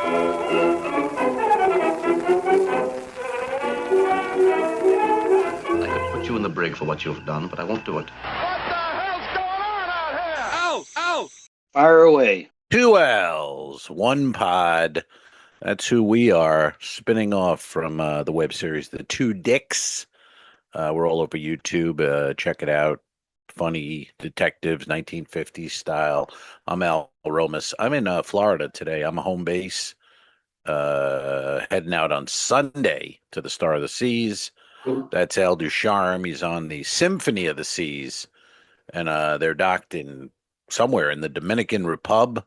I could put you in the brig for what you've done, but I won't do it. Fire away. Two L's, one pod. That's who we are, spinning off from the web series The Two Dicks. We're all over YouTube. Check it out. Funny detectives, 1950s style. I'm Al Romas. I'm in Florida today. I'm a home base. Heading out on Sunday to the Star of the Seas. That's Al Ducharme. He's on the Symphony of the Seas. And they're docked in somewhere in the Dominican Republic,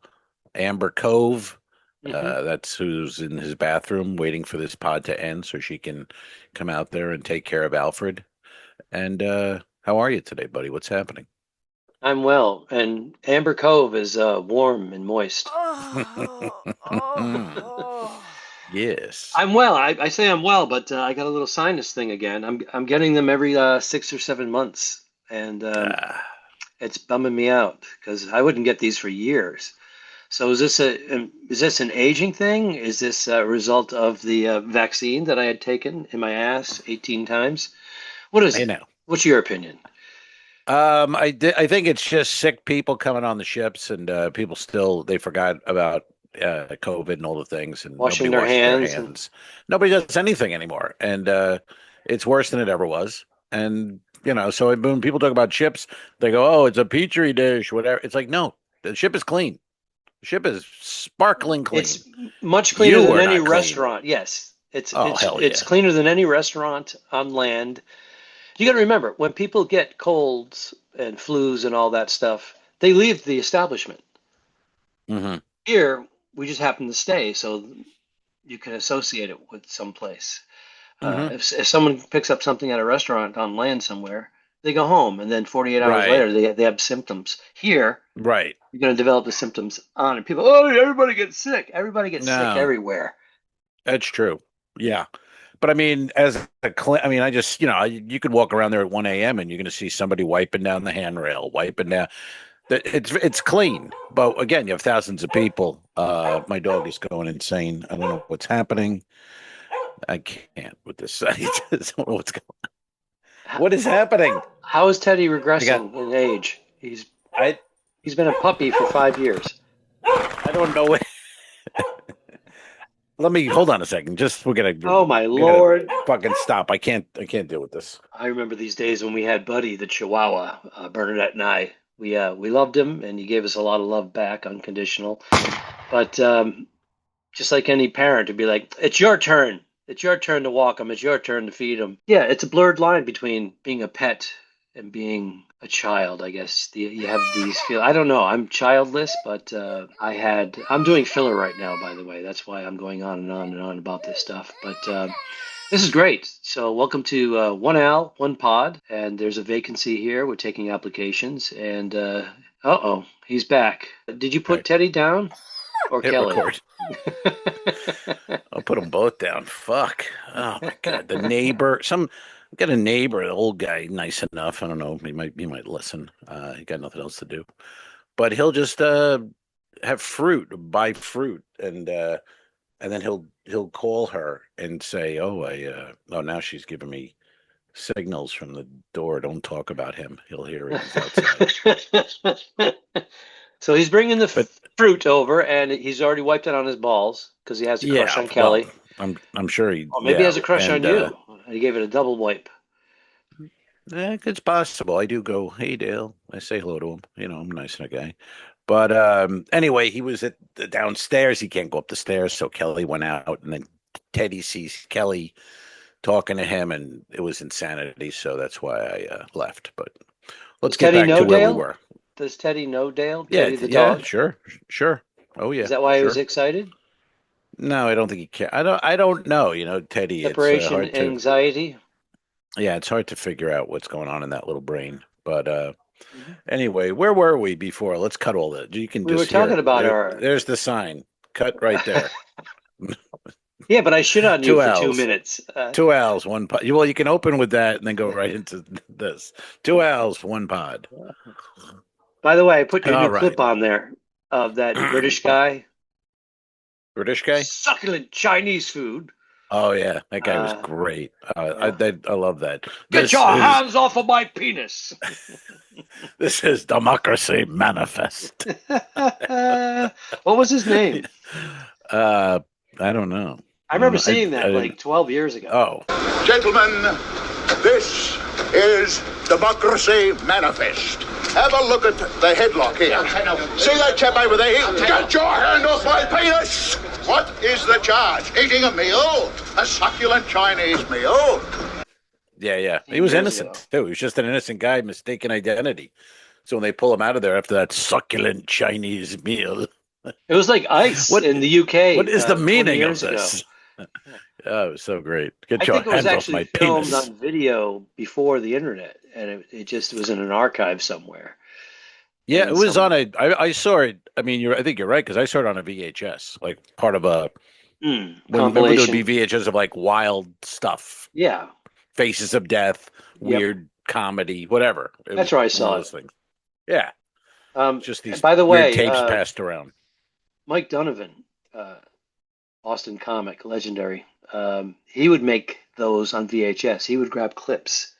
Amber Cove. That's who's in his bathroom waiting for this pod to end so she can come out there and take care of Alfred. And how are you today, buddy? What's happening? I'm well, and Amber Cove is warm and moist. Yes. I'm well. I say I'm well, but I got a little sinus thing again. I'm getting them every 6 or 7 months, and it's bumming me out because I wouldn't get these for years. So is this an aging thing? Is this a result of the vaccine that I had taken in my ass 18 times? What is it? know. What's your opinion? I think it's just sick people coming on the ships, and people they forgot about COVID and all the things, and Washing nobody their washes hands. Nobody does anything anymore, and it's worse than it ever was. And so when people talk about ships, they go, "Oh, it's a petri dish, whatever." It's like, no, the ship is clean. The ship is sparkling clean. It's much cleaner You than are any not clean. restaurant. Yes, Oh, hell it's yeah. cleaner than any restaurant on land. You got to remember, when people get colds and flus and all that stuff, they leave the establishment. Mm-hmm. Here, we just happen to stay, so you can associate it with some place. Mm-hmm. If someone picks up something at a restaurant on land somewhere, they go home, and then 48 hours Right. later, they have symptoms. Here, Right. you're going to develop the symptoms on it. People, oh, everybody gets sick. Everybody gets sick No. everywhere. That's true. Yeah. But I mean, I just, you could walk around there at 1 a.m. and you're going to see somebody wiping down the handrail, wiping down. It's clean. But again, you have thousands of people. My dog is going insane. I don't know what's happening. I can't with this. I just don't know what's going on. What is happening? How is Teddy regressing in age? He's been a puppy for 5 years. I don't know what. Let me hold on a second. We're gonna. Oh my Lord! Fucking stop! I can't deal with this. I remember these days when we had Buddy, the Chihuahua, Bernadette and I. We loved him, and he gave us a lot of love back, unconditional. But just like any parent, to be like, "It's your turn. It's your turn to walk him. It's your turn to feed him." Yeah, it's a blurred line between being a pet and being a child, I guess. You have these feel. I don't know. I'm childless, but I'm doing filler right now, by the way. That's why I'm going on and on and on about this stuff. But this is great. So welcome to One Al, One Pod, and there's a vacancy here. We're taking applications, and he's back. Did you put Teddy down or Hit Kelly? record. I'll put them both down. Fuck. Oh my god. The neighbor. Got a neighbor, an old guy, nice enough. I don't know. He might listen. He got nothing else to do, but he'll just have fruit, buy fruit, and then he'll call her and say, "Oh, now she's giving me signals from the door. Don't talk about him. He'll hear it. He's outside." So he's bringing the fruit over, and he's already wiped it on his balls because he has a crush on Kelly. Well, I'm sure he. Or maybe he has a crush on you. He gave it a double wipe. It's possible. I do go, "Hey, Dale." I say hello to him. I'm a nice guy. But anyway, he was downstairs. He can't go up the stairs, so Kelly went out, and then Teddy sees Kelly talking to him, and it was insanity. So that's why I left. But let's get back to where we were. Does Teddy know Dale? Yeah, Teddy the dog? Sure. Oh yeah. Is that why he was excited? No, I don't think he cares. I don't know. Teddy. Separation it's anxiety. Yeah, it's hard to figure out what's going on in that little brain. But anyway, where were we before? Let's cut all that. We were talking about There's the sign. Cut right there. Yeah, but I shit on you for 2 minutes. 2 L's, one pod. Well, you can open with that and then go right into this. 2 L's, one pod. By the way, I put your new clip on there of that British guy British guy. Succulent Chinese food. Oh yeah, that guy was great. I love that. Get your hands off of my penis. This is Democracy Manifest. What was his name? I don't know. I remember seeing that like 12 years ago. Oh, Gentlemen, this is Democracy Manifest. Have a look at the headlock here. See that chap over there? Get your hand off my penis! What is the charge? Eating a meal? A succulent Chinese meal? yeah. He was innocent too. He was just an innocent guy, mistaken identity. So when they pull him out of there after that succulent Chinese meal, it was like ICE in the UK. What is the meaning of this? Oh, it was so great. Get your hands off my penis. It was filmed on video before the internet, and it just was in an archive somewhere. Yeah, it was on a. I saw it. I mean, I think you're right because I saw it on a VHS, like part of a. When there would be VHS of like wild stuff. Yeah. Faces of Death, weird comedy, whatever. That's where I saw those things. Yeah. Just these by the way, weird tapes passed around. Mike Donovan, Austin comic, legendary. He would make those on VHS. He would grab clips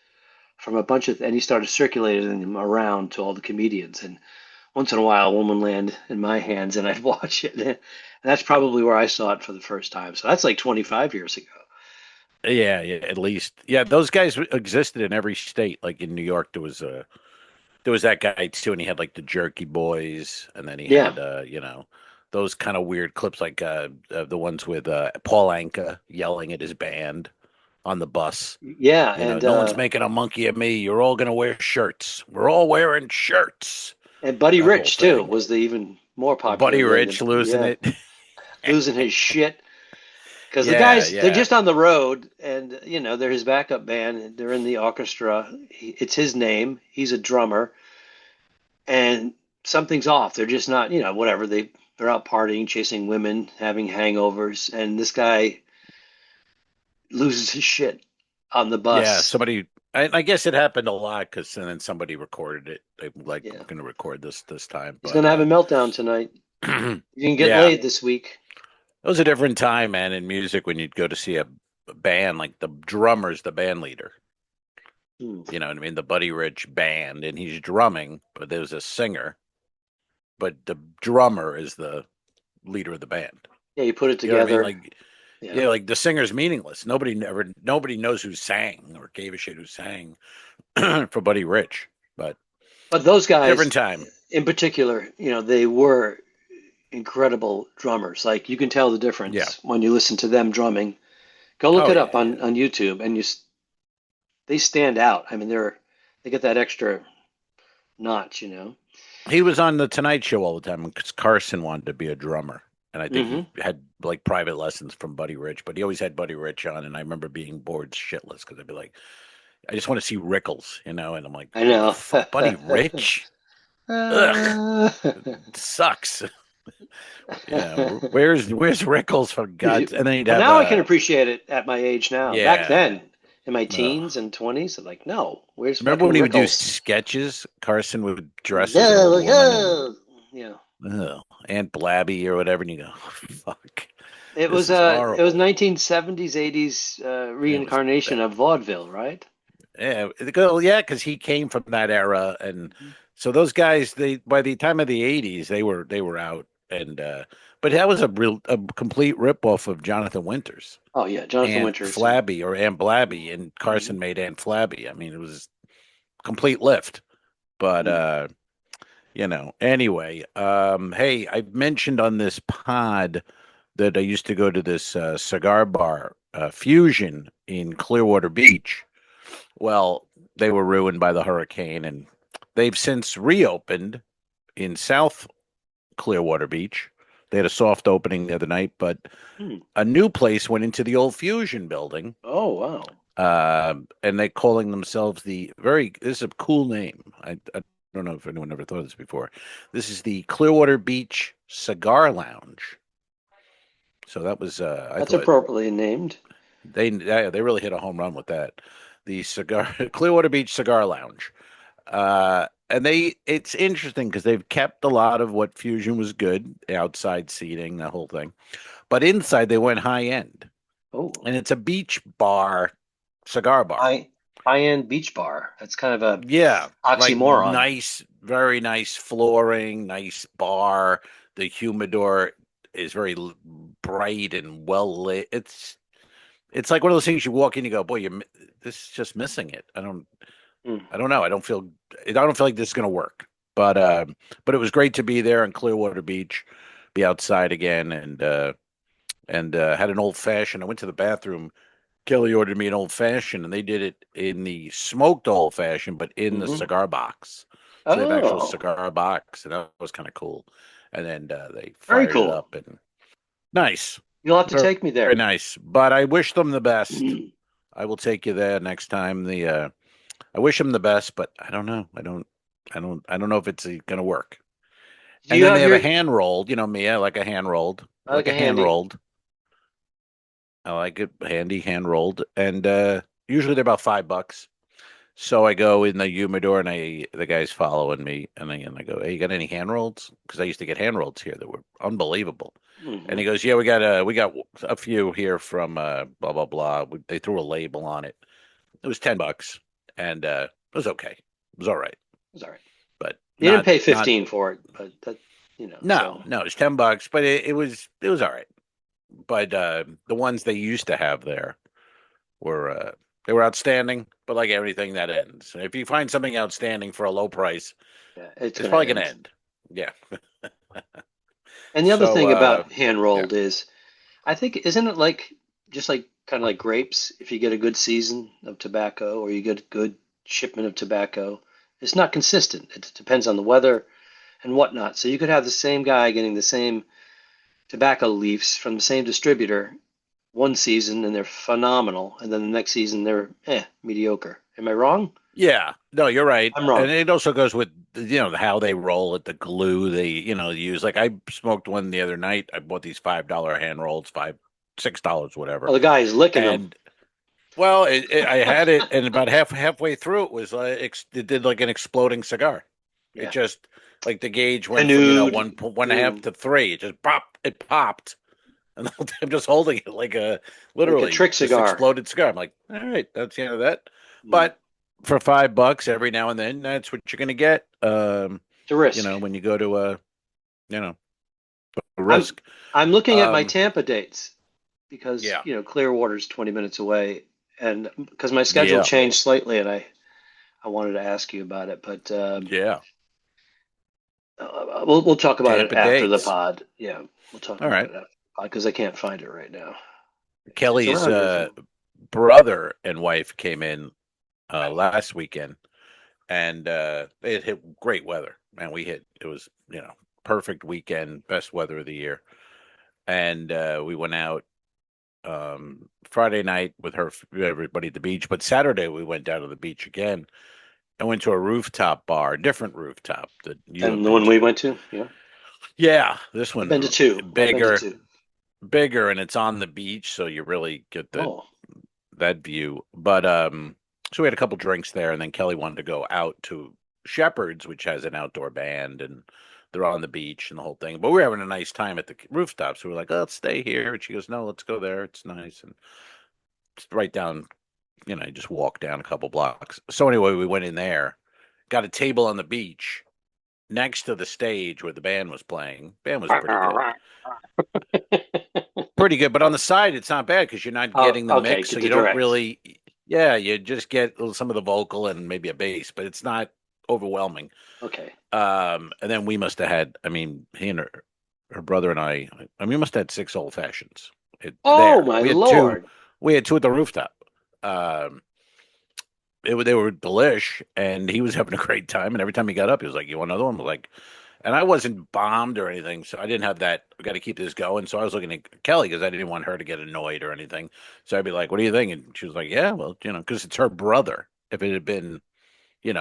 from a bunch of, and he started circulating them around to all the comedians. And once in a while, one would land in my hands, and I'd watch it. And that's probably where I saw it for the first time. So that's like 25 years ago. Yeah, at least. Yeah, those guys existed in every state. Like in New York, there was that guy too, and he had like the Jerky Boys, and then he had those kind of weird clips, like the ones with Paul Anka yelling at his band on the bus. Yeah, and no one's making a monkey of me. You're all gonna wear shirts. We're all wearing shirts. And Buddy Rich too was the even more popular. Buddy Rich losing it, losing his shit. Because the guys, they're just on the road, and they're his backup band. They're in the orchestra. It's his name. He's a drummer, and something's off. They're just not, whatever. They're out partying, chasing women, having hangovers, and this guy loses his shit on the bus. Yeah, somebody. I guess it happened a lot because then somebody recorded it. They we're going to record this time. He's going to have a meltdown tonight. You can get laid this week. It was a different time, man, in music when you'd go to see a band, like the drummer's the band leader. You know what I mean? The Buddy Rich band, and he's drumming, but there's a singer. But the drummer is the leader of the band. Yeah, you put it together. You know what I mean? Like the singer's meaningless. Nobody knows who sang or gave a shit who sang for Buddy Rich. But those guys, different time. In particular, they were incredible drummers. Like you can tell the difference when you listen to them drumming. Go look it up on YouTube, and they stand out. I mean, they get that extra notch. He was on the Tonight Show all the time because Carson wanted to be a drummer, and I think he had like private lessons from Buddy Rich. But he always had Buddy Rich on, and I remember being bored shitless because I'd be like, I just want to see Rickles, and I'm like, I know, Buddy Rich. Ugh, it sucks. Where's Rickles for God's? And then he'd have, now I can appreciate it at my age now. Yeah. Back then, in my teens and 20s, I'm like, no. Where's remember when he would do sketches? Carson would dress as a woman. Aunt Blabby or whatever, and you go, oh, fuck. It was 1970s, 80s reincarnation of vaudeville, right? Yeah, because he came from that era, and so those guys, by the time of the 80s, they were out. And but that was a complete ripoff of Jonathan Winters. Oh yeah, Jonathan Winters, Flabby or Aunt Blabby, and Carson made Aunt Flabby. I mean, it was complete lift. But anyway, hey, I mentioned on this pod that I used to go to this cigar bar, Fusion in Clearwater Beach. Well, they were ruined by the hurricane, and they've since reopened in South Clearwater Beach. They had a soft opening the other night, but a new place went into the old Fusion building. Oh, wow. And they're calling themselves this is a cool name. I don't know if anyone ever thought of this before. This is the Clearwater Beach Cigar Lounge. So that was that's appropriately named. They really hit a home run with that. The Clearwater Beach Cigar Lounge. it's interesting because they've kept a lot of what Fusion was good, outside seating, the whole thing. But inside they went high end. Oh, And it's a beach bar, cigar bar. high-end beach bar. That's kind of a Yeah, like oxymoron. nice, very nice flooring, nice bar. The humidor is very bright and well lit. It's like one of those things you walk in, you go, boy, this is just missing it. Hmm. I don't know. I don't feel like this is going to work. But it was great to be there in Clearwater Beach, be outside again, and had an old fashioned. I went to the bathroom. Kelly ordered me an old fashioned, and they did it in the smoked old fashioned, but in the Hmm. cigar box. So they have actual Oh, cigar box, and that was kind of cool. And then they very fired it cool. up, and nice, You'll have to very, take me very there. nice. But I wish them the best. I will take you there next time. I wish them the best, but I don't know. I don't know if it's going to work. Do And you then they have have a your hand rolled. You know me, I like like a a hand handy? rolled. I like it handy, hand rolled, and usually they're about $5. So I go in the humidor, and the guy's following me, and I go, "Hey, you got any hand rolls?" Because I used to get hand rolls here that were unbelievable. And Hmm. he goes, "Yeah, we got a few here from blah blah blah." They threw a label on it. It was $10, and it was okay. It was all right, It's all right. but You didn't pay not 15 for it, but that, no so no. It was $10, but it was all right. But the ones they used to have there were they were outstanding. But like everything that ends, if you find something outstanding for a low price, yeah, it's it's going to probably going to end. end. Yeah. And the other So thing about hand yeah, rolled is, I think, isn't it like just like kind of like grapes? If you get a good season of tobacco or you get a good shipment of tobacco, it's not consistent. It depends on the weather and whatnot. So you could have the same guy getting the same tobacco leaves from the same distributor one season and they're phenomenal, and then the next season they're mediocre. Am I wrong? yeah. No, you're right, I'm and wrong. it also goes with how they roll it, the glue they use. Like I smoked one the other night. I bought these $5 hand rolls, $6, whatever, Oh, the guy is licking them. and well, I had it, and about halfway through, it was like it did like an exploding cigar. It Yeah, just like the gauge went from canoed. 1.5 Boom, to 3. It just popped. It popped, and the whole time I'm just holding it like a like a literally trick just cigar. exploded cigar. I'm like, all right, that's the end of that. Mm. But for $5 every now and then, that's what you're gonna get. It's a risk. When you go to you know, a I'm risk. I'm looking at my Um, Tampa dates because yeah, Clearwater's 20 minutes away, and because my schedule yeah, changed slightly, and I wanted to ask you about it, but yeah. we'll talk about it Tampa after the dates. pod. Yeah, we'll talk All about right. it after the pod because I can't find it right now. It's Kelly's around here somewhere. brother and wife came in last weekend, and they had hit great weather. Man, it was perfect weekend, best weather of the year, and we went out Friday night with everybody at the beach, but Saturday we went down to the beach again. I went to a rooftop bar, a different rooftop that you have And the been one we to. went to, yeah, Yeah, this I've been to one two. I've been to bigger, two. bigger, and it's on the beach, so you really get Oh, that view. But so we had a couple drinks there, and then Kelly wanted to go out to Shepherd's, which has an outdoor band, and they're on the beach and the whole thing. But we were having a nice time at the rooftop, so we were like, "Oh, let's stay here." And she goes, "No, let's go there. It's nice." And it's right down, you just walk down a couple blocks. So anyway, we went in there, got a table on the beach next to the stage where the band was playing. Band was pretty good. Pretty good, but on the side, it's not bad because you're not oh, getting the okay. mix, so Get the you don't direct. really. Yeah, you just get some of the vocal and maybe a bass, but it's not overwhelming. Okay. And then we must have had. I mean, he and her brother and I mean, we must have had 6 old fashions. Oh There, my we had two. Lord. We had two at the rooftop. Um, they were delish, and he was having a great time. And every time he got up, he was like, "You want another one?" I was like, and I wasn't bombed or anything, so I didn't have that. We got to keep this going. So I was looking at Kelly because I didn't want her to get annoyed or anything. So I'd be like, "What do you think?" And she was like, "Yeah, well, because it's her brother. If it had been, you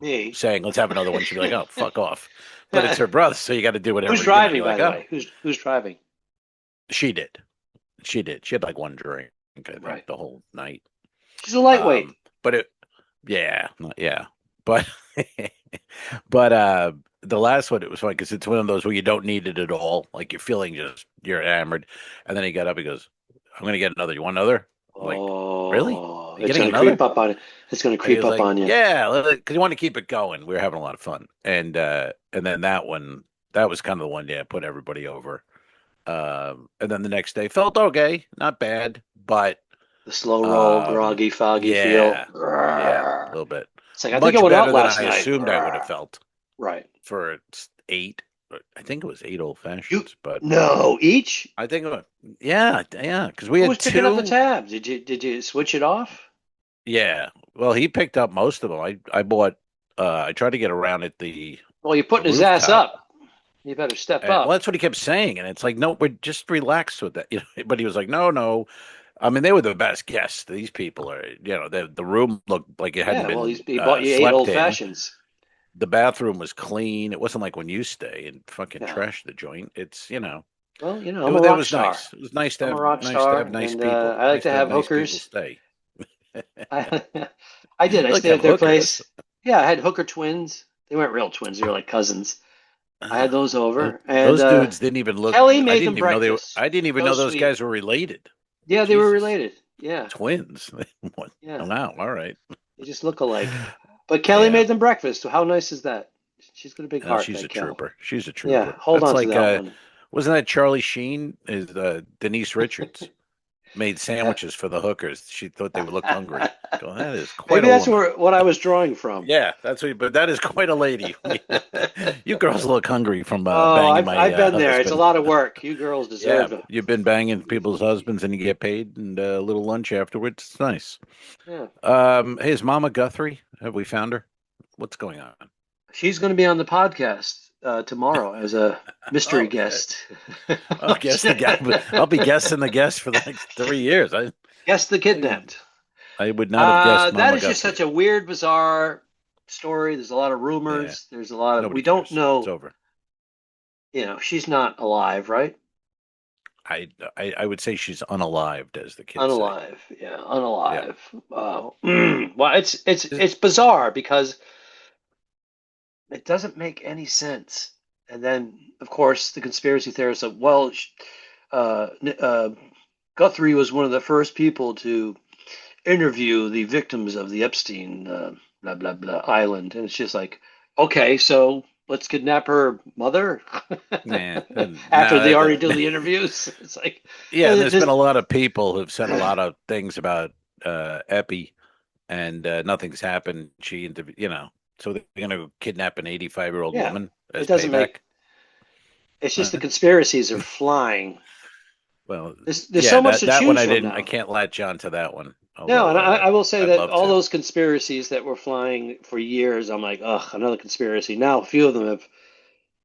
Me. saying let's have another one, she'd be like, oh, fuck off. But it's her brother, so you got to do Who's whatever. driving, You're by like, the oh, way? Who's driving? she did, she did. She had like one drink, I think, Right. the whole night. She's a lightweight. But yeah, yeah, but But the last one, it was funny because it's one of those where you don't need it at all. Like you're feeling you're hammered. And then he got up, he goes, I'm going to get another. You want another? I'm like, really? Oh, You it's getting going to another? creep up on it. It's going to And he creep was up like, on you. yeah, because you want to keep it going. We were having a lot of fun. And then that one, that was kind of the one, yeah, put everybody over. And then the next day felt okay, not bad, but The slow roll, groggy, foggy feel. yeah, yeah, a little bit. It's like, I think I Much went out better than last I night. assumed I would have felt Right. for eight. I think it was 8 old You fashions, but no each. I think yeah, because we Who had was picking up the two. tabs? Did you switch it off? Yeah, well, he picked up most of them. I bought. I tried to get around at the Well, you're putting his ass rooftop. up. You better step Well, up. that's what he kept saying, and it's like, no, we're just relaxed with that. But he was like, no, no. I mean, they were the best guests. These people are, the room looked like it hadn't Yeah. Well, been he bought you 8 slept old in. fashions. The bathroom was clean. It wasn't like when you stay and fucking Yeah. trash the joint. It's Well, I'm it, a it rock was star. nice. It was nice to I'm a have rock nice star, nice and people. I like Nice to have nice people hookers. stay. I did. I You like to stayed have at their hookers. place. Yeah, I had hooker twins. They weren't real twins. They were like cousins. I had those over, and Those dudes didn't even look. Kelly I made them didn't even know they were. breakfast. I didn't even So know those sweet. guys were related. Yeah, they were Jesus. related. Yeah, Twins. What? yeah. Wow. All right. They just look alike. But Kelly Yeah. made them breakfast. So how nice is that? She's got a big heart. She's that a Kel. trooper. She's a Yeah, trooper. hold That's on to like that one. wasn't that Charlie Sheen? Is Denise Richards made sandwiches for the hookers? She thought they would look hungry. Go, that is quite Maybe a that's woman. what I was drawing from. Yeah, that's what. But that is quite a lady. You girls look hungry from Oh, banging I've my been there. It's a husband. lot of work. You girls Yeah, deserve it. you've been banging people's husbands and you get paid and a little lunch afterwards. It's nice. Yeah. Hey, is Mama Guthrie? Have we found her? What's going on? She's going to be on the podcast tomorrow as a mystery Okay. guest. I'll guess the guy. I'll be guessing the guest for the next 3 years. Guess the kidnapped. I would not have guessed Mama that is Guthrie. just such a weird, bizarre story. There's a lot of rumors. Yeah. There's a lot of Nobody we don't cares. know. It's over. She's not alive, right? I would say she's unalived, as the kids Unalive, yeah, unalive. Yeah. Well, it's bizarre because it doesn't make any sense. And then, of course, the conspiracy theorists are, well, Guthrie was one of the first people to interview the victims of the Epstein blah blah blah island, and it's just like, okay, so let's kidnap her mother Yeah. after they already do the interviews. It's like, Yeah, and there's been a lot of people who've said a lot of things about Epi, and nothing's happened. So they're going to kidnap an 85-year-old Yeah, woman as it doesn't payback. It's just the conspiracies are flying. Well, There's so much to that choose one I from didn't. now. I can't latch on to that one. No, and although, I will say I'd that love all to. those conspiracies that were flying for years, I'm like, ugh, another conspiracy. Now a few of them have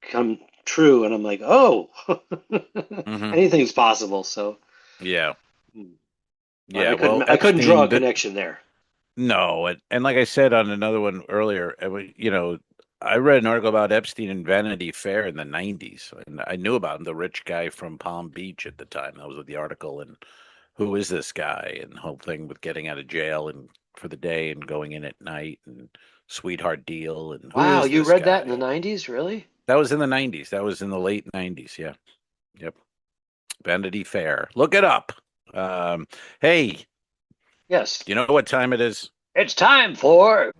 come true, and I'm like, oh, Mhm. anything's possible. So Yeah. but Yeah. I couldn't draw a Epstein, connection there. no, and like I said on another one earlier, I read an article about Epstein in Vanity Fair in the 90s, and I knew about him, the rich guy from Palm Beach at the time. That was the article, and who is this guy, and the whole thing with getting out of jail and for the day and going in at night and sweetheart deal, and who Wow, is you this read guy? that in the 90s, really? That was in the 90s. That was in the late 90s. Yeah. Yep. Vanity Fair. Look it up. Hey, Yes. do you know what time it is? It's time for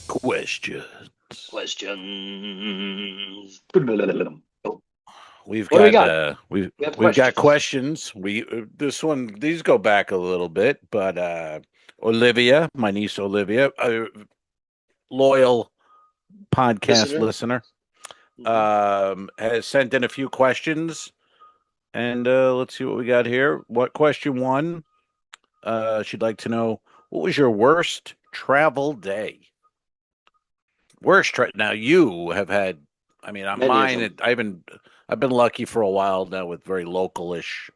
Questions. questions. We've What do we got got? we've We have we've got questions. questions. These go back a little bit, but Olivia, my niece Olivia, a loyal podcast listener, has sent in a few questions, and let's see what we got here. What question one? She'd like to know, what was your worst travel day? Now you have had. I mean, on Many of mine, them. I've been lucky for a while now with very localish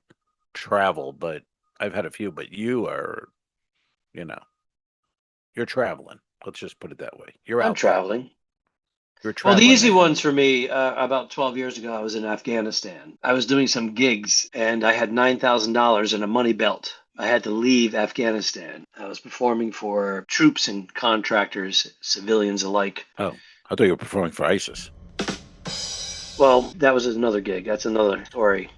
travel, but I've had a few. But you are, you're traveling. Let's just put it that way. I'm traveling. You're Well, traveling. the easy man. ones for me, about 12 years ago, I was in Afghanistan. I was doing some gigs, and I had $9,000 in a money belt. I had to leave Afghanistan. I was performing for troops and contractors, civilians alike. Oh, I thought you were performing for ISIS. Well, that was another gig. That's another story.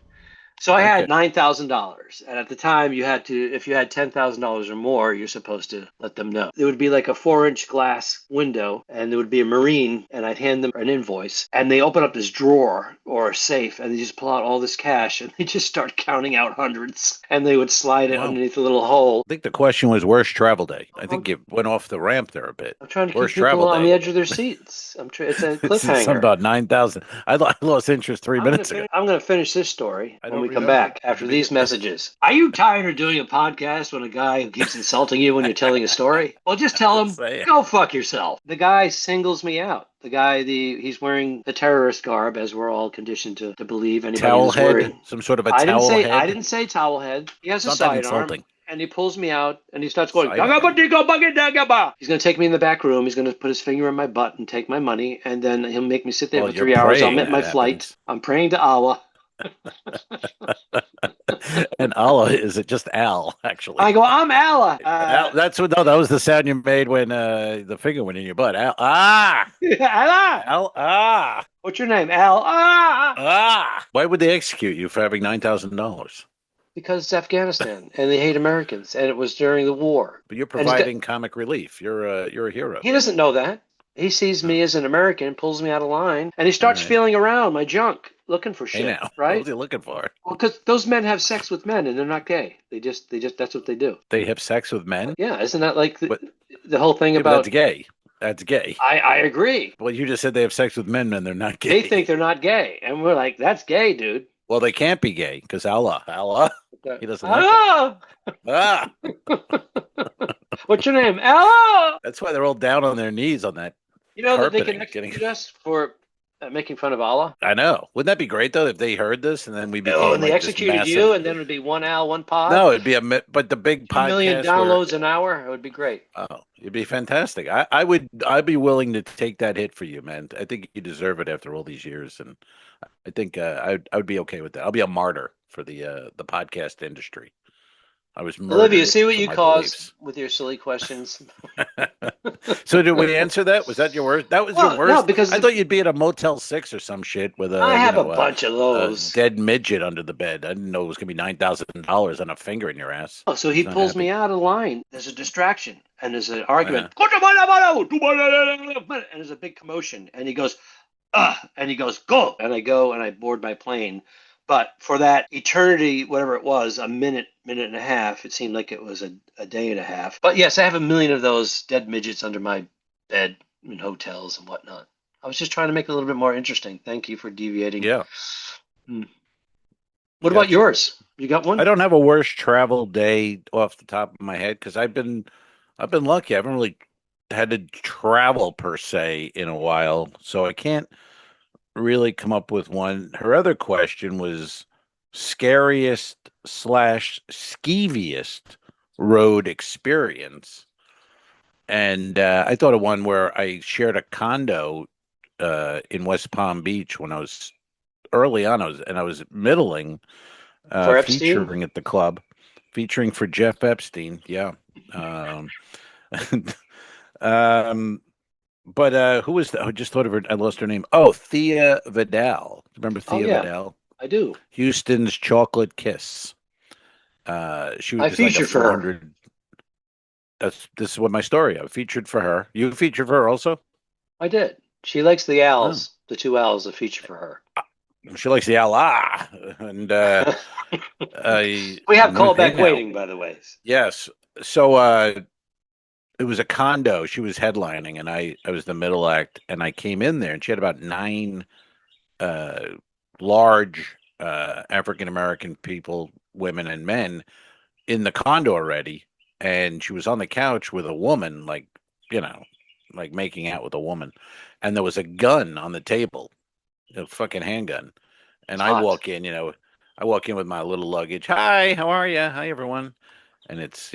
So I had $9,000, and at the time you had to, if you had $10,000 or more, you're supposed to let them know. It would be like a 4-inch glass window, and there would be a Marine, and I'd hand them an invoice, and they open up this drawer or a safe, and they just pull out all this cash, and they just start counting out hundreds, and they would slide it underneath a little hole. I think the question was worst travel day. I think you went off the ramp there a bit. I'm trying to worst keep people on day. the edge of their seats. It's a cliffhanger. Something about 9,000. I lost interest 3 minutes ago. I'm going to finish this story when we come back after these messages. Are you tired of doing a podcast when a guy keeps insulting you when you're telling a story? Well, just tell him, go fuck yourself. The guy singles me out. The guy, he's wearing the terrorist garb, as we're all conditioned to believe. Anybody towel who's head? worried. Some sort of a towel head? I didn't say towel head. He has a sidearm. And he pulls me out, and he starts going, he's going to take me in the back room. He's going to put his finger in my butt and take my money, and then he'll make me sit there for 3 hours. I'll make my flight. I'm praying to Allah. And Allah, is it just Al, actually? I go, I'm Allah. That was the sound you made when the finger went in your butt. Al, Allah. Al, What's your name? Al, Why would they execute you for having $9,000? Because it's Afghanistan, and they hate Americans, and it was during the war. But you're providing comic relief. You're a hero. He doesn't know that. He sees me as an American, pulls me out of line, and he starts feeling around my junk, looking for shit. Right? What's he looking for? Well, because those men have sex with men, and they're not gay. They just that's what they do. They have sex with men? Yeah, isn't that like the whole thing about? That's gay. That's gay. I agree. Well, you just said they have sex with men, and they're not gay. They think they're not gay, and we're like, that's gay, dude. Well, they can't be gay because Allah, he doesn't. What's your name? Allah. That's why they're all down on their knees on that. You know that they can execute us for making fun of Allah. I know. Wouldn't that be great though if they heard this and then we became and they executed you, and then it would be one Al, one pod. No, it'd be but the big 2 million downloads an hour. It would be great. Oh, it'd be fantastic. I'd be willing to take that hit for you, man. I think you deserve it after all these years, and I think I would be okay with that. I'll be a martyr for the podcast industry. I was Olivia, see what you caused with your silly questions. So did we answer that? Was that your worst? That was your worst? No, because I thought you'd be at a Motel 6 or some shit with I have a bunch of those. A dead midget under the bed. I didn't know it was going to be $9,000 on a finger in your ass. Oh, so he pulls me out of line. There's a distraction, and there's an argument. And there's a big commotion, and he goes, and he goes, go. And I go, and I board my plane. But for that eternity, whatever it was, a minute and a half, it seemed like it was a day and a half. But yes, I have 1 million of those dead midgets under my bed in hotels and whatnot. I was just trying to make it a little bit more interesting. Thank you for deviating. Yeah. What about yours? You got one? I don't have a worst travel day off the top of my head because I've been lucky. I haven't really had to travel per se in a while, so I can't really come up with one. Her other question was scariest / skeeviest road experience, and I thought of one where I shared a condo in West Palm Beach when I was early on. I was middling, featuring at the club, featuring for Jeff Epstein. Yeah. But who was that? I just thought of her. I lost her name. Oh, Thea Vidal. Remember Thea Vidal? I do. Houston's Chocolate Kiss. She was I featured for her. This is what my story. I featured for her. You featured for her also? I did. She likes the Als. The two Als. I featured for her. She likes the Allah. And we have callback waiting, by the way. Yes. So it was a condo. She was headlining, and I was the middle act, and I came in there, and she had about 9 large African American people, women and men, in the condo already, and she was on the couch with a woman, like making out with a woman, and there was a gun on the table, a fucking handgun, and I walk in, with my little luggage. Hi, how are you? Hi, everyone, and it's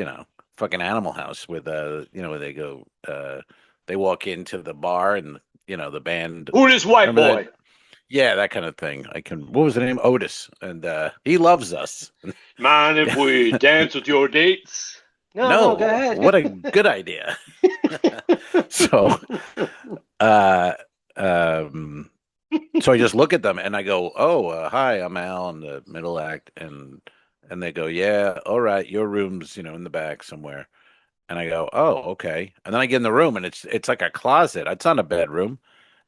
fucking Animal House with they go they walk into the bar and the band. Who this white boy? Yeah, that kind of thing. What was the name? Otis. And he loves us. Mind if we dance with your dates? No, go No, ahead. what a good idea. So, uh, um, so I just look at them and I go, "Oh, hi, I'm Al in the middle act," and they go, "Yeah, all right, your room's in the back somewhere." And I go, "Oh, okay." And then I get in the room and it's like a closet. It's not a bedroom.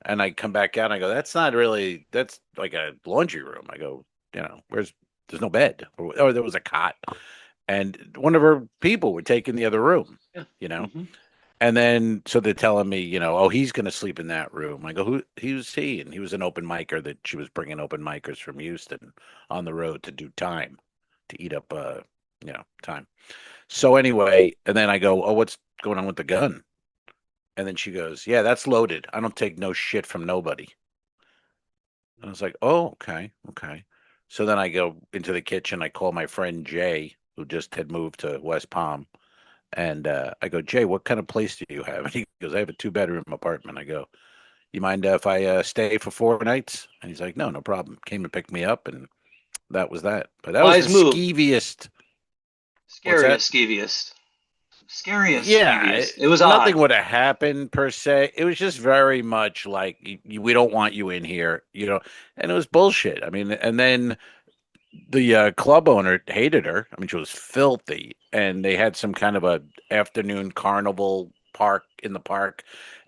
And I come back out and I go, "That's not really. That's like a laundry room." I go, there's no bed, or there was a cot, and one of her people were taking the other room. Yeah. You know. Mhm. And then, so they're telling me, oh, he's going to sleep in that room. I go, who's he? And he was an open micer that she was bringing open micers from Houston on the road to do time, to eat up, time. So anyway, and then I go, oh, what's going on with the gun? And then she goes, yeah, that's loaded. I don't take no shit from nobody. And I was like, oh, okay, okay. So then I go into the kitchen. I call my friend Jay, who just had moved to West Palm. And I go, Jay, what kind of place do you have? And he goes, I have a 2-bedroom apartment. I go, you mind if I stay for 4 nights? And he's like, no, no problem. Came and picked me up, and that was that. But that was the Wise move. skeeviest. What's that? Scariest, skeeviest. Scariest, Yeah, skeeviest. It was nothing odd. would have happened per se. It was just very much like we don't want you in here, and it was bullshit. I mean, and then the club owner hated her. I mean, she was filthy, and they had some kind of a afternoon carnival park in the park,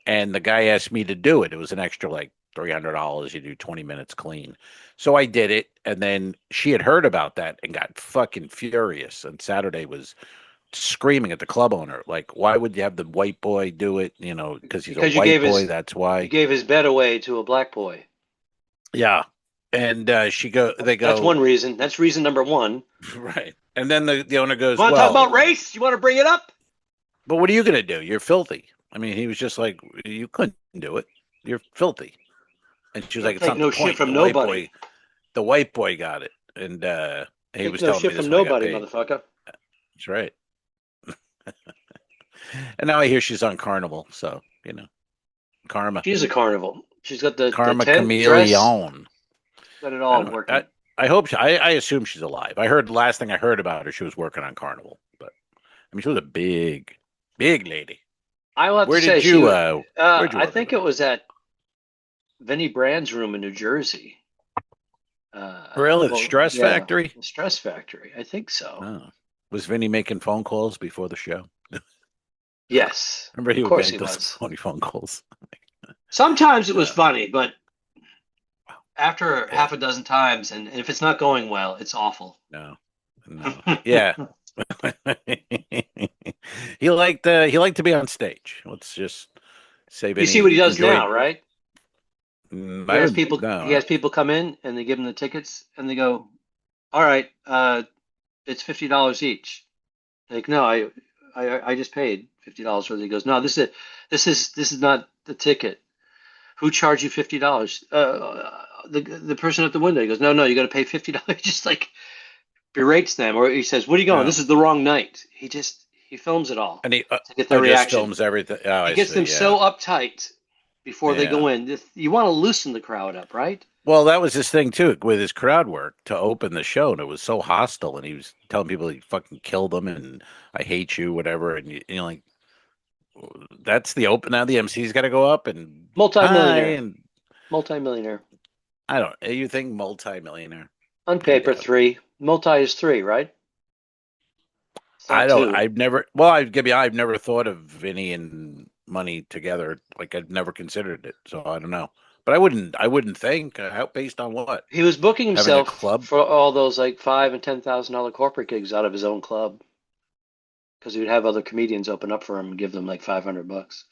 and the guy asked me to do it. It was an extra like $300. You do 20 minutes clean, so I did it. And then she had heard about that and got fucking furious. And Saturday was screaming at the club owner, like, "Why would you have the white boy do it? Because he's a Because you white gave boy. his That's you why." gave his bed away to a black boy. Yeah, and they That's go, one reason. That's reason number one. right. And then the owner You goes, want to talk well, about race? You want to bring it up? but what are you going to do? You're filthy. I mean, he was just like, you couldn't do it. You're filthy. And she was like, Can't it's take not the no shit point. from nobody. The white boy got it. And he Take was no telling me shit this from when I got nobody, paid. motherfucker. That's right. And now I hear she's on Carnival. So, karma. She's a carnival. She's got the Karma tent dress. chameleon. Got it I all don't. working. I hope. I assume she's alive. I heard last thing I heard about her, she was working on Carnival. But I mean, she was a big, big lady. I will have to Where say did she. you? Where'd you I work with think her? it was at Vinnie Brand's room in New Jersey. Really, the Well, Stress yeah, Factory? the Stress Factory. I think so. Oh. Was Vinny making phone calls before the show? Yes, Remember, he of would course make he those was. funny phone calls. Sometimes it was Uh, funny, but after yeah, half a dozen times, and if it's not going well, it's awful. no, no, yeah. He liked to be on stage. Let's just say You see what he Vinny does now, enjoyed. right? I didn't. He No, has people come in and they give him the tickets and they go, "All right, it's $50 each." Like, no, I just paid $50 for it. He goes, "No, this is not the ticket. Who charged you $50?" The person at the window. He goes, "No, no, you got to pay $50." Just like berates them, or he says, "What are you going? no. This is the wrong night." He films it all And he to get their just reaction. films everything. Oh, He I gets them see. Yeah, so uptight before they yeah. go in. You want to loosen the crowd up, right? Well, that was his thing too with his crowd work to open the show, and it was so hostile. And he was telling people he fucking killed them, and I hate you, whatever. And like, that's the open. Now the MC's got to go up and hi, Multi-millionaire, and multi-millionaire. I don't. You think multi-millionaire? On I paper, doubt it. three. Multi is three, right? It's I not don't. two. I've never. Well, I've never thought of Vinny and money together. Like I've never considered it, so I don't know. But I wouldn't. I wouldn't think. How based on what? He was booking Having a himself club. for all those like $5,000 and $10,000 corporate gigs out of his own club because he would have other comedians open up for him and give them like $500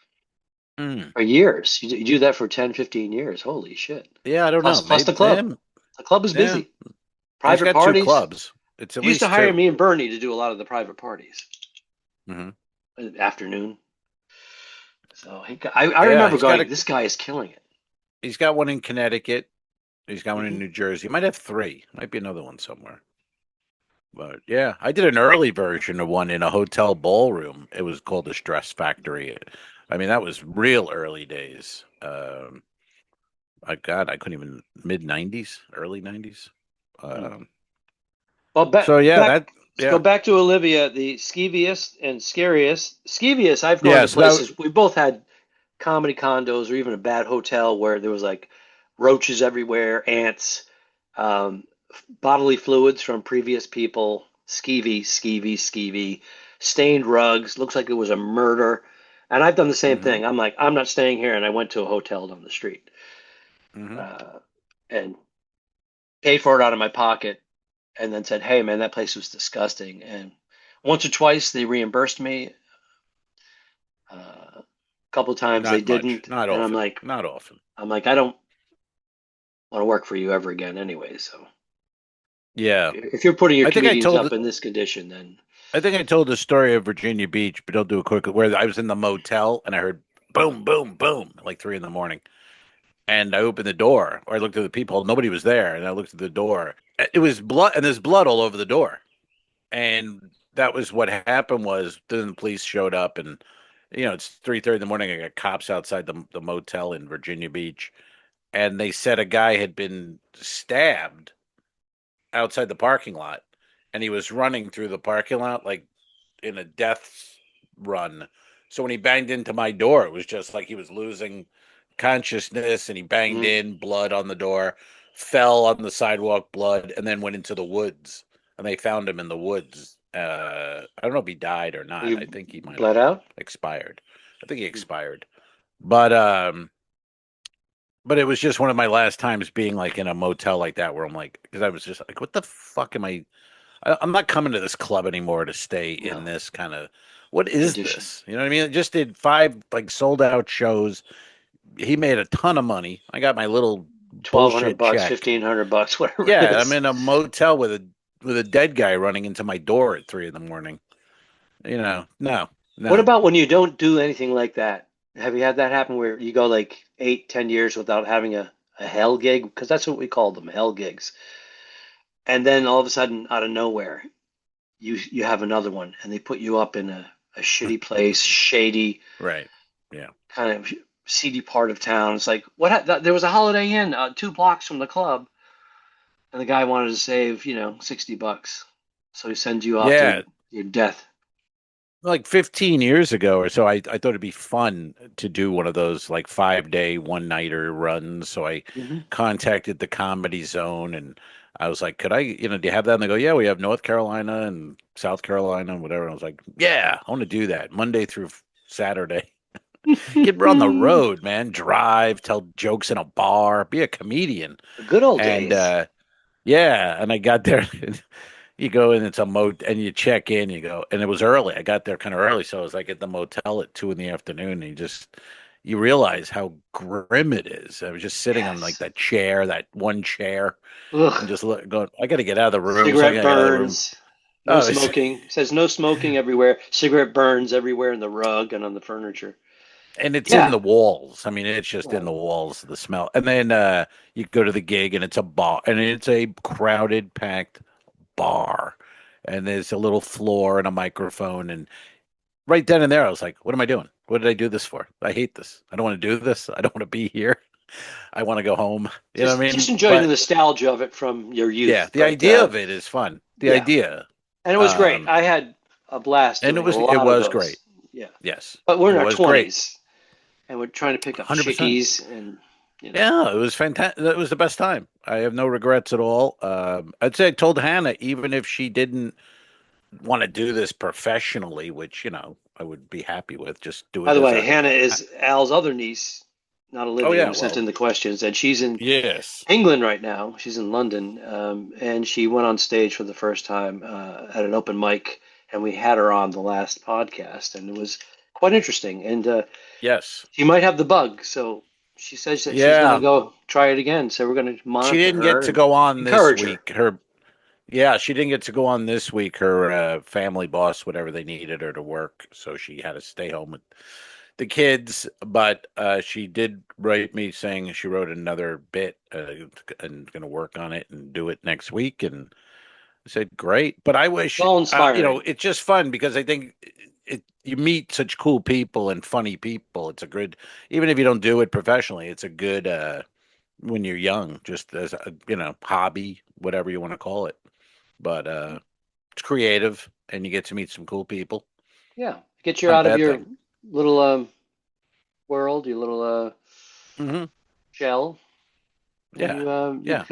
Mm. for years. You do that for 10, 15 years. Holy shit! Yeah, I don't know. Plus the Maybe. club. The club is Yeah. busy. He's Private got two parties. clubs. It's at He used to least hire two. me and Bernie to do a lot of the private parties. Afternoon. So I Yeah, remember going, this guy is killing it. he's got one in Connecticut. He's got one in Mhm. New Jersey. He might have three. Might be another one somewhere. But yeah, I did an early version of one in a hotel ballroom. It was called the Stress Factory. I mean, that was real early days. I couldn't even mid-90s, early 90s. Well, So yeah, let's go back to Olivia, the skeeviest and scariest. Skeeviest, I've gone yeah. to So that places. We both had comedy condos or even a bad hotel where there was like roaches everywhere, ants, um, bodily fluids from previous people, skeevy, stained rugs. Looks like it was a murder. And I've done the same thing. I'm like, I'm not staying here, and I went to a hotel down the street and paid for it out of my pocket, and then said, "Hey, man, that place was disgusting." And once or twice they reimbursed me. A couple times they not much, didn't, not and often, not often. I'm like, I don't want to work for you ever again anyway. So Yeah, if you're putting your I think I comedians told up in this condition, then I think I told the story of Virginia Beach, but I'll do it quickly. Where I was in the motel and I heard boom, boom, boom, like 3 in the morning, and I opened the door, or I looked at the people. Nobody was there, and I looked at the door. It was blood, and there's blood all over the door. And that was what happened. Was then the police showed up, and it's 3:30 in the morning. I got cops outside the motel in Virginia Beach, and they said a guy had been stabbed outside the parking lot, and he was running through the parking lot like in a death run. So when he banged into my door, it was just like he was losing consciousness, and he banged in, blood on the door, fell on the sidewalk, blood, and then went into the woods. And they found him in the woods. I don't know if he died or not. I you think he might have bled out. expired. I think he expired. But it was just one of my last times being like in a motel like that, where I'm like, because I was just like, what the fuck am I'm not coming to this club anymore to stay in this kind of, what is Condition. this? You know what I mean? I just did 5 like sold out shows. He made a ton of money. I got my little bullshit $1,200, check. $1,500, whatever it Yeah, I'm is. in a motel with a dead guy running into my door at 3 in the morning. No. What about when you don't do anything like that? Have you had that happen where you go like 8, 10 years without having a hell gig? Because that's what we call them, hell gigs. And then all of a sudden, out of nowhere, you have another one, and they put you up in a shitty place, shady, Right. Yeah. kind of seedy part of town. It's like there was a Holiday Inn 2 blocks from the club, and the guy wanted to save $60, so he sends you off Yeah. to your death. Like 15 years ago or so, I thought it'd be fun to do one of those like 5-day one-nighter runs. So I contacted the Comedy Zone, and I was like, could I, do you have that? And they go, yeah, we have North Carolina and South Carolina and whatever. And I was like, yeah, I want to do that Monday through Saturday. Get on the road, man. Drive, tell jokes in a bar, be a comedian. The good old And days. yeah, and I got there. You go in, it's a and you check in, you go, and it was early. I got there kind of early, so I was like at the motel at 2 in the afternoon, and you realize how grim it is. I was just sitting on like that chair, that one chair, and Ugh. just going, I got to get out of the room. So I Cigarette got to get out of the room. burns. No Oh, smoking. It says no smoking everywhere. Cigarette burns everywhere in the rug and on the furniture. and it's in Yeah. the walls. I mean, it's just in the walls, the smell. And then you go to the gig, and it's a bar, and it's a crowded, packed bar, and there's a little floor and a microphone, and right then and there I was like, what am I doing? What did I do this for? I hate this. I don't want to do this. I don't want to be here. I want to go home. You know what I mean? Just enjoying the nostalgia of it from your youth. Yeah, the But, idea of it is fun. The idea. And it was great. I had a blast And doing a it lot of was those. great. Yeah. Yes. But we're in It our was great. 20s, and we're trying to pick up 100%. chickies, and Yeah, it was fantastic. It was the best time. I have no regrets at all. I'd say I told Hannah, even if she didn't want to do this professionally, which I would be happy with, just do By it the as way, a. Hannah is Al's other niece, not Oh Olivia, yeah, who sent well, in the questions, and she's in yes, England right now. She's in London, and she went on stage for the first time at an open mic, and we had her on the last podcast, and it was quite interesting. And yes, she might have the bug, so she says that she's going to yeah. go try it again. So we're going to She monitor didn't get her to and go on this encourage her. week. She didn't get to go on this week. Her family boss, whatever they needed her to work, so she had to stay home with the kids. But she did write me saying she wrote another bit and going to work on it and do it next week. And I said, great. But I It's wish, all inspiring. it's just fun because I think you meet such cool people and funny people. It's a good, even if you don't do it professionally, it's a good when you're young, just as a, hobby, whatever you want to call it. But it's creative, and you get to meet some cool people. Yeah, get you Not a out of bad your thing. little world, your little Hmm. shell, and Yeah, yeah,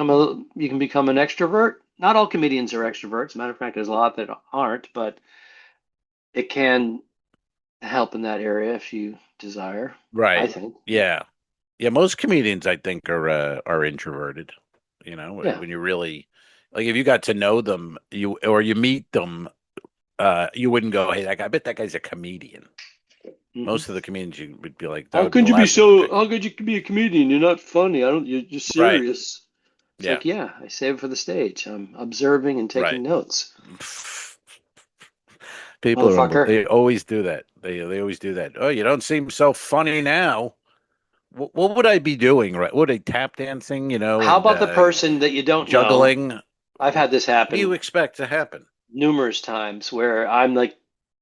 you can become an extrovert. Not all comedians are extroverts. Matter of fact, there's a lot that aren't, but it can help in that area if you desire. I right. think. Yeah, yeah. Most comedians, I think, are introverted. Yeah. When you really like, if you got to know them, you meet them, you wouldn't go, "Hey, I bet that guy's a comedian." Hmm. Most of the comedians, you would be like, that How would be could the you be last one to so? pick How on. could you be a comedian? You're not funny. I don't. You're Right. serious. It's Yeah. like, yeah, I save it for the stage. I'm observing and taking Right. notes, People are motherfucker. they always do that. They always do that. Oh, you don't seem so funny now. What would I be doing? Right? Would I tap dancing? How And about the person that you don't know? juggling. What I've had this do you happen expect to happen? numerous times where I'm like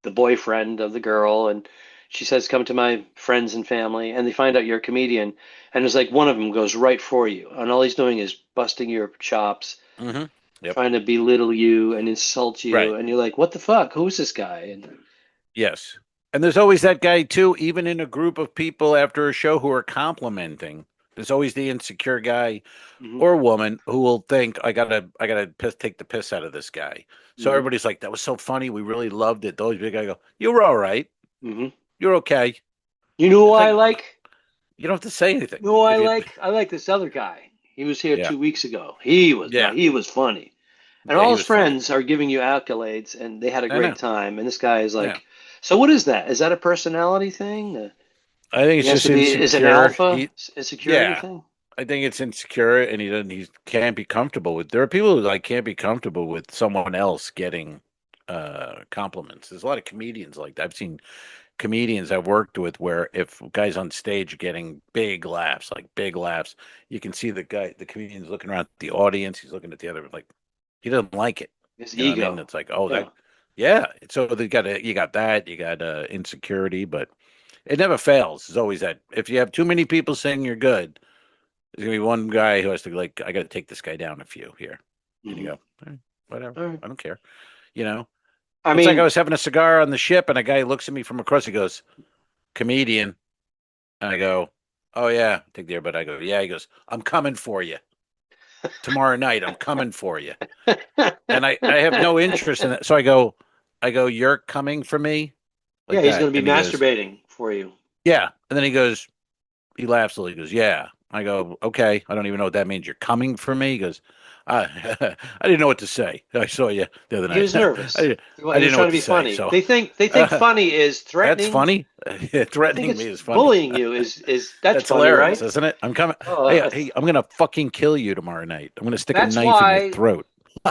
the boyfriend of the girl, and she says, "Come to my friends and family," and they find out you're a comedian, and it's like one of them goes right for you, and all he's doing is busting your chops, Hmm. Yep. trying to belittle you and insult you, Right. and you're like, "What the fuck? Who's this guy?" And Yes. And there's always that guy too, even in a group of people after a show who are complimenting. There's always the insecure guy hmm or woman who will think, I gotta take the piss out of this guy. So hmm everybody's like, that was so funny. We really loved it. Those big guys go, you were all right. hmm You're okay. You know who It's I like, like? you don't have to say anything. You know who I If you, like? I like this other guy. He was here yeah, 2 weeks ago. He was yeah, not. He was funny. And yeah, all he his was funny. friends are giving you accolades, and they had a I great know. time. And this guy is Yeah. like, so what is that? Is that a personality thing? I think He it's has just to be, is it an insecure. alpha insecurity Yeah, thing? I think it's insecure, and he can't be comfortable with. There are people who like can't be comfortable with someone else getting compliments. There's a lot of comedians like that. I've seen comedians I've worked with where if a guy's on stage getting big laughs, like big laughs, you can see the comedian's looking around at the audience. He's looking at the other, like he doesn't like it. His You know what I mean? ego. It's like, oh, Yeah. yeah. So you got that, you got insecurity, but it never fails. It's always that. If you have too many people saying you're good, there's gonna be one guy who has to like, I got to take this guy down a few here, and you hmm go, whatever, All right. I don't care. You know, I it's like I mean, was having a cigar on the ship, and a guy looks at me from across. He goes, comedian. And I go, oh, yeah, take the earbud. I go, yeah. He goes, I'm coming for you. Tomorrow night, I'm coming for you. And I have no interest in it. So I go, you're coming for me? yeah, Like he's that. going to be And he goes, masturbating for you. yeah. And then he laughs a little. He goes, yeah. I go, okay. I don't even know what that means. You're coming for me? He goes, I didn't know what to say. I saw you the other He night. was nervous. He I was didn't know trying what to to be say. funny. So They think funny is that's threatening. funny. I think Threatening it's me is funny. bullying you is that's That's funny, hilarious, right? isn't it? I'm coming. Oh, Hey, I'm gonna fucking kill you tomorrow night. I'm gonna stick a that's knife in your why throat.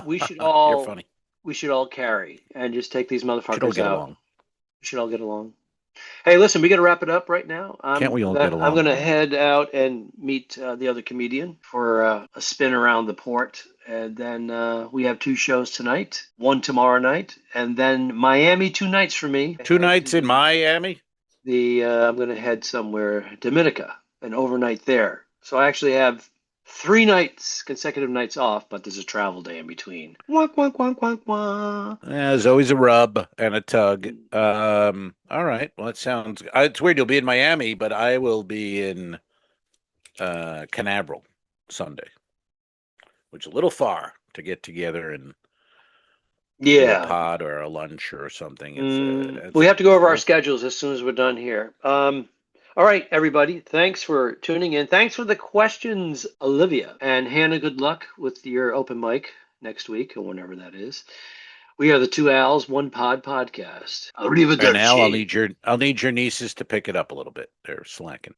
we should You're all funny. we should all carry and just take these Should all motherfuckers get out. along. We should all get along. Hey, listen, we got to wrap it up right now. Can't we all get I'm along? going to head out and meet the other comedian for a spin around the port, and then we have 2 shows tonight, one tomorrow night, and then Miami 2 nights for me. 2 nights in Miami. I'm going to head somewhere, Dominica, an overnight there. So I actually have 3 nights, consecutive nights off, but there's a travel day in between. Wah, wah, wah, wah, wah. Yeah, there's always a rub and a tug. All right. Well, it sounds. It's weird. You'll be in Miami, but I will be in Canaveral Sunday, which is a little far to get together and do a Yeah. pod or a lunch or something. We have to go over our it's- schedules as soon as we're done here. All right, everybody. Thanks for tuning in. Thanks for the questions, Olivia. And Hannah, good luck with your open mic next week or whenever that is. We are the Two Als, One Pod podcast. And Al, I'll Arrivederci. need your nieces to pick it up a little bit. They're slacking.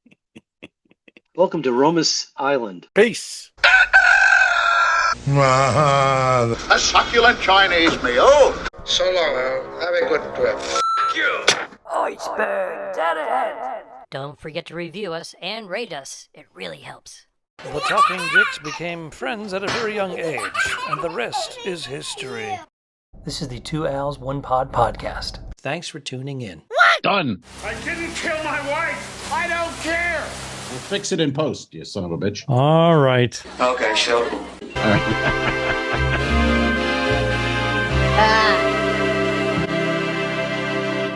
Welcome to Romas Island. Peace. A succulent Chinese meal. So long, Al. Have a good trip. Don't forget to review us and rate us. It really helps. The Talking Dicks became friends at a very young age, and the rest is history. This is the Two Als, One Pod podcast. Thanks for tuning in. Done. I didn't kill my wife. I don't care. We'll fix it in post, you son of a bitch. All right. Okay, sure. All right.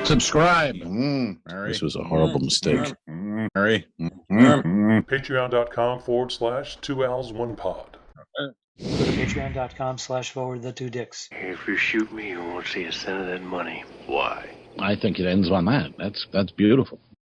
Subscribe. This was a horrible mistake. Mary. Patreon.com/2Ls1Pod. Go to patreon.com/forward-the-2dicks. If you shoot me, you won't see a cent of that money. Why? I think it ends on that. That's beautiful.